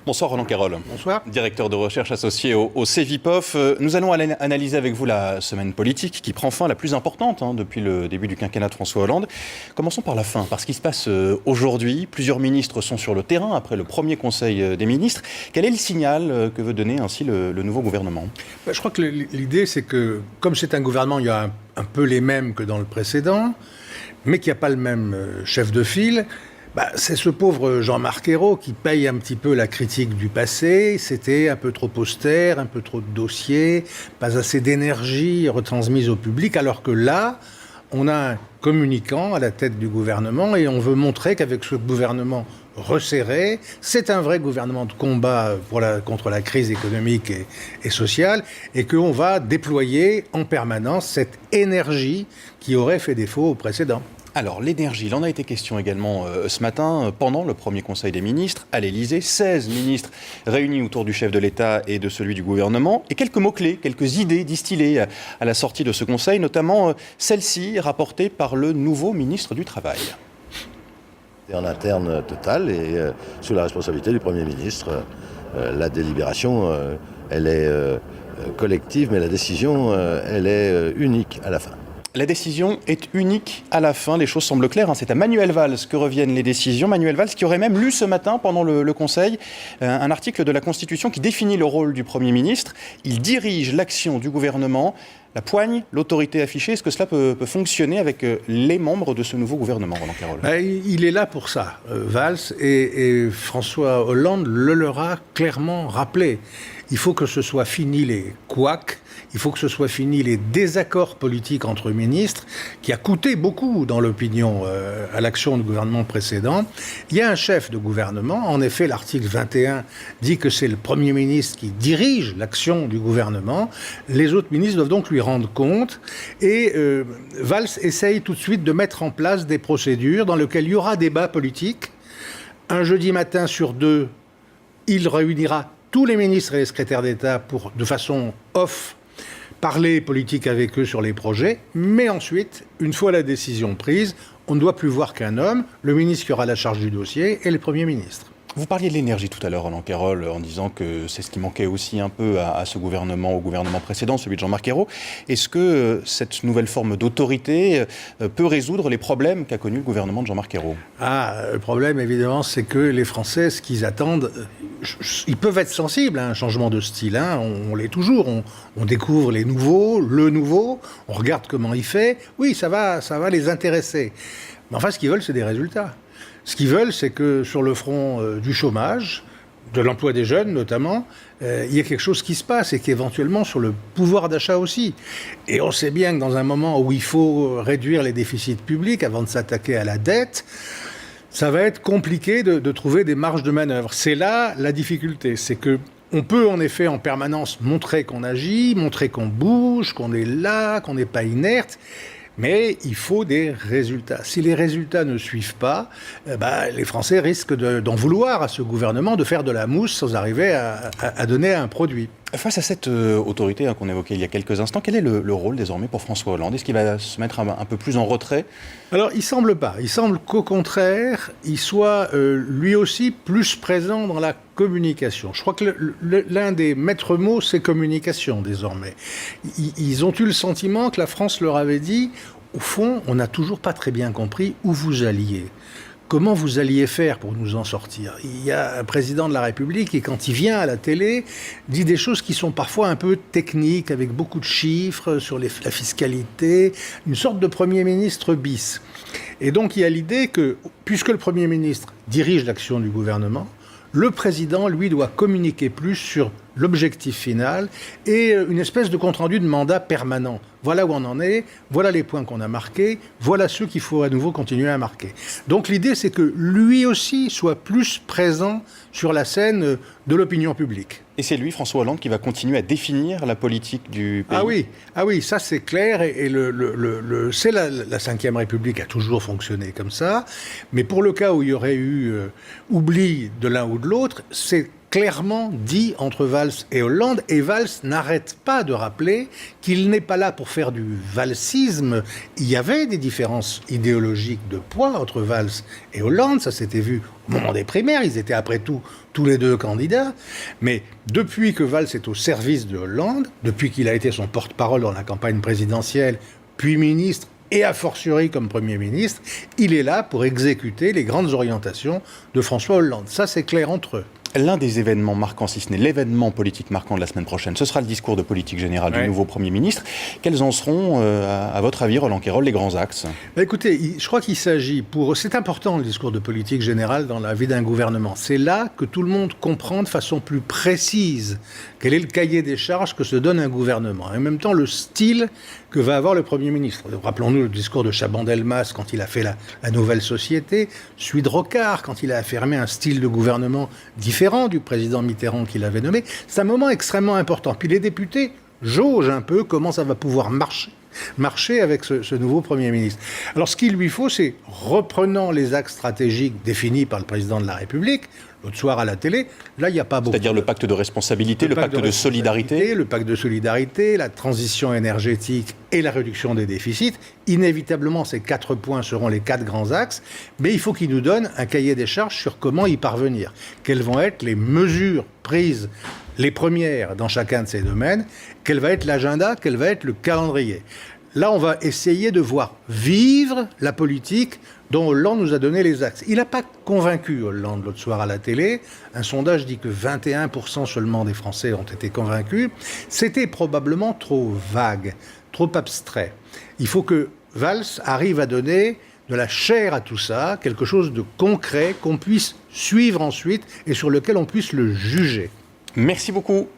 Bonsoir Roland Quérol. Bonsoir. Directeur de recherche associé au Cevipof. Nous allons analyser avec vous la semaine politique qui prend fin, la plus importante depuis le début du quinquennat de François Hollande. Commençons par la fin, par ce qui se passe aujourd'hui. Plusieurs ministres sont sur le terrain après le premier conseil des ministres. Quel est le signal que veut donner ainsi le nouveau gouvernement ? Je crois que l'idée, c'est que, comme c'est un gouvernement, il y a un peu les mêmes que dans le précédent, mais qu'il n'y a pas le même chef de file. C'est ce pauvre Jean-Marc Ayrault qui paye un petit peu la critique du passé. C'était un peu trop austère, un peu trop de dossiers, pas assez d'énergie retransmise au public, alors que là, on a un communicant à la tête du gouvernement et on veut montrer qu'avec ce gouvernement resserré, c'est un vrai gouvernement de combat contre la crise économique et sociale, et qu'on va déployer en permanence cette énergie qui aurait fait défaut au précédent. Alors, l'énergie, il en a été question également ce matin, pendant le premier conseil des ministres, à l'Élysée. 16 ministres réunis autour du chef de l'État et de celui du gouvernement. Et quelques mots-clés, quelques idées distillées à la sortie de ce conseil, notamment celle-ci rapportée par le nouveau ministre du Travail. En interne total et sous la responsabilité du Premier ministre. La délibération, elle est collective, mais la décision, elle est unique à la fin. La décision est unique à la fin, les choses semblent claires. C'est à Manuel Valls que reviennent les décisions. Manuel Valls qui aurait même lu ce matin, pendant le Conseil, un article de la Constitution qui définit le rôle du Premier ministre. Il dirige l'action du gouvernement, la poigne, l'autorité affichée. Est-ce que cela peut fonctionner avec les membres de ce nouveau gouvernement, Roland Quérol ? Il est là pour ça, Valls, et François Hollande le leur a clairement rappelé. Il faut que ce soit fini les couacs, il faut que ce soit fini les désaccords politiques entre ministres, qui a coûté beaucoup dans l'opinion à l'action du gouvernement précédent. Il y a un chef de gouvernement, en effet l'article 21 dit que c'est le Premier ministre qui dirige l'action du gouvernement, les autres ministres doivent donc lui rendre compte, et Valls essaye tout de suite de mettre en place des procédures dans lesquelles il y aura débat politique. Un jeudi matin sur deux, il réunira tous les ministres et les secrétaires d'État pour, de façon off, parler politique avec eux sur les projets, mais ensuite, une fois la décision prise, on ne doit plus voir qu'un homme, le ministre qui aura la charge du dossier et le Premier ministre. Vous parliez de l'énergie tout à l'heure, Roland Quérol, en disant que c'est ce qui manquait aussi un peu à ce gouvernement, au gouvernement précédent, celui de Jean-Marc Ayrault. Est-ce que cette nouvelle forme d'autorité peut résoudre les problèmes qu'a connus le gouvernement de Jean-Marc Ayrault ? Le problème, évidemment, c'est que les Français, ce qu'ils attendent, ils peuvent être sensibles à un changement de style. On l'est toujours. On découvre le nouveau, on regarde comment il fait. Oui, ça va les intéresser. Mais enfin, ce qu'ils veulent, c'est des résultats. Ce qu'ils veulent, c'est que sur le front du chômage, de l'emploi des jeunes notamment, il y a quelque chose qui se passe et qu'éventuellement sur le pouvoir d'achat aussi. Et on sait bien que dans un moment où il faut réduire les déficits publics avant de s'attaquer à la dette, ça va être compliqué de trouver des marges de manœuvre. C'est là la difficulté, c'est que on peut en effet en permanence montrer qu'on agit, montrer qu'on bouge, qu'on est là, qu'on n'est pas inerte. Mais il faut des résultats. Si les résultats ne suivent pas, les Français risquent d'en vouloir à ce gouvernement de faire de la mousse sans arriver à donner un produit. Face à cette autorité qu'on évoquait il y a quelques instants, quel est le rôle désormais pour François Hollande ? Est-ce qu'il va se mettre un peu plus en retrait ? Alors, il semble pas. Il semble qu'au contraire, il soit lui aussi plus présent dans la communication. Je crois que l'un des maîtres mots, c'est communication désormais. Ils ont eu le sentiment que la France leur avait dit, au fond, on n'a toujours pas très bien compris où vous alliez. Comment vous alliez faire pour nous en sortir ? Il y a un président de la République qui, quand il vient à la télé, dit des choses qui sont parfois un peu techniques, avec beaucoup de chiffres sur la fiscalité, une sorte de Premier ministre bis. Et donc il y a l'idée que, puisque le Premier ministre dirige l'action du gouvernement, le président, lui, doit communiquer plus sur l'objectif final et une espèce de compte-rendu de mandat permanent. Voilà où on en est, voilà les points qu'on a marqués, voilà ceux qu'il faut à nouveau continuer à marquer. Donc l'idée, c'est que lui aussi soit plus présent sur la scène de l'opinion publique. Et c'est lui, François Hollande, qui va continuer à définir la politique du pays. Ah oui, ça c'est clair. Et la Ve République a toujours fonctionné comme ça. Mais pour le cas où il y aurait eu oubli de l'un ou de l'autre, c'est clairement dit entre Valls et Hollande, et Valls n'arrête pas de rappeler qu'il n'est pas là pour faire du valsisme. Il y avait des différences idéologiques de poids entre Valls et Hollande, ça s'était vu au moment des primaires, ils étaient après tout tous les deux candidats, mais depuis que Valls est au service de Hollande, depuis qu'il a été son porte-parole dans la campagne présidentielle, puis ministre, et a fortiori comme Premier ministre, il est là pour exécuter les grandes orientations de François Hollande. Ça, c'est clair entre eux. L'un des événements marquants, si ce n'est l'événement politique marquant de la semaine prochaine, ce sera le discours de politique générale du nouveau Premier ministre. Quels en seront, à votre avis, Roland Quérol, les grands axes ? Écoutez, je crois qu'il s'agit c'est important le discours de politique générale dans la vie d'un gouvernement. C'est là que tout le monde comprend de façon plus précise quel est le cahier des charges que se donne un gouvernement. Et en même temps, le style que va avoir le Premier ministre. Rappelons-nous le discours de Chaban-Delmas quand il a fait la nouvelle société, celui de Rocard quand il a affirmé un style de gouvernement différent du président Mitterrand qu'il avait nommé. C'est un moment extrêmement important. Puis les députés jaugent un peu comment ça va pouvoir marcher avec ce nouveau Premier ministre. Alors ce qu'il lui faut, c'est, reprenant les axes stratégiques définis par le président de la République, l'autre soir à la télé, là il n'y a pas beaucoup. C'est-à-dire le pacte de responsabilité, le pacte de solidarité. Le pacte de solidarité, la transition énergétique et la réduction des déficits. Inévitablement, ces 4 points seront les 4 grands axes, mais il faut qu'il nous donne un cahier des charges sur comment y parvenir. Quelles vont être les mesures prises, les premières dans chacun de ces domaines, quel va être l'agenda, quel va être le calendrier. Là, on va essayer de voir vivre la politique dont Hollande nous a donné les axes. Il n'a pas convaincu Hollande l'autre soir à la télé. Un sondage dit que 21% seulement des Français ont été convaincus. C'était probablement trop vague, trop abstrait. Il faut que Valls arrive à donner de la chair à tout ça, quelque chose de concret qu'on puisse suivre ensuite et sur lequel on puisse le juger. Merci beaucoup.